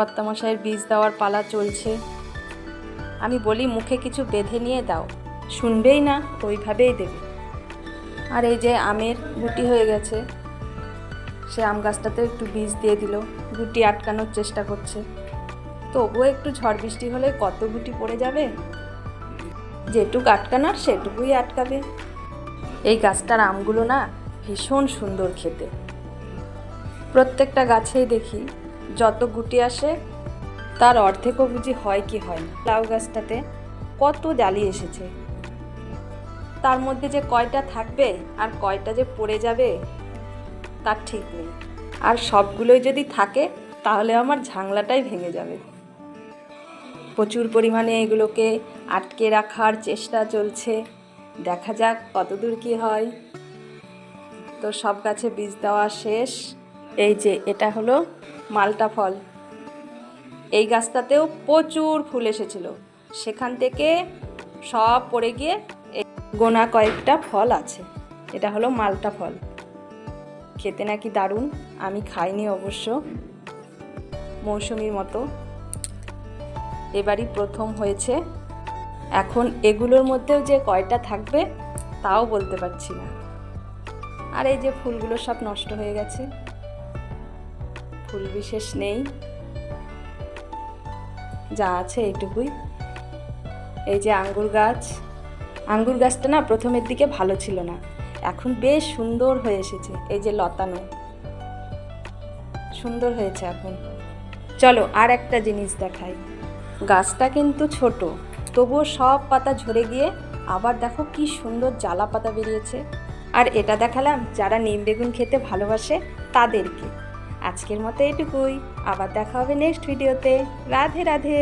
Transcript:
কর্তামশাইয়ের বীজ দেওয়ার পালা চলছে। আমি বলি মুখে কিছু বেঁধে নিয়ে দাও, শুনবেই না, ওইভাবেই দেবে। আর এই যে আমের গুটি হয়ে গেছে, সে আম গাছটাতেও একটু বীজ দিয়ে দিল, গুটি আটকানোর চেষ্টা করছে। তবুও একটু ঝড় বৃষ্টি হলে কত গুটি পড়ে যাবে, যেটুকু আটকানোর সেটুকুই আটকাবে। এই গাছটার আমগুলো না ভীষণ সুন্দর খেতে। প্রত্যেকটা গাছেই দেখি যত গুটি আসে তার অর্ধেকও বুঝি হয় কি হয় না। লাউ গাছটাতে কত জালি এসেছে, তার মধ্যে যে কয়টা থাকবে আর কয়টা যে পড়ে যাবে তার ঠিক নেই। আর সবগুলোই যদি থাকে তাহলে আমার ঝাংলাটাই ভেঙে যাবে। প্রচুর পরিমাণে এগুলোকে আটকে রাখার চেষ্টা চলছে, দেখা যাক কতদূর কি হয়। তো সব গাছে বীজ দেওয়া শেষ। এই যে এটা হলো মালটা ফল, এই গাছটাতেও প্রচুর ফুল এসেছিল, সেখান থেকে সব পড়ে গিয়ে গোনা কয়েকটা ফল আছে। এটা হলো মালটা ফল, খেতে নাকি দারুণ। আমি খাইনি অবশ্য, মৌসুমীর মতো এবারই প্রথম হয়েছে। এখন এগুলোর মধ্যেও যে কয়টা থাকবে তাও বলতে পারছি না। আর এই যে ফুলগুলো সব নষ্ট হয়ে গেছে, ফুল বিশেষ নেই, যা আছে এইটুকুই। এই যে আঙ্গুর গাছ, আঙ্গুর গাছটা না প্রথমের দিকে ভালো ছিল না, এখন বেশ সুন্দর হয়ে এসেছে। এই যে লতানো সুন্দর হয়েছে এখন। চলো আর একটা জিনিস দেখাই। গাছটা কিন্তু ছোট, তবুও সব পাতা ঝরে গিয়ে আবার দেখো কি সুন্দর জ্বালা পাতা বেরিয়েছে। আর এটা দেখালাম যারা নিম বেগুন খেতে ভালোবাসে তাদেরকে। আজকের মতো এটুকুই, আবার দেখা হবে নেক্সট ভিডিওতে। রাধে রাধে।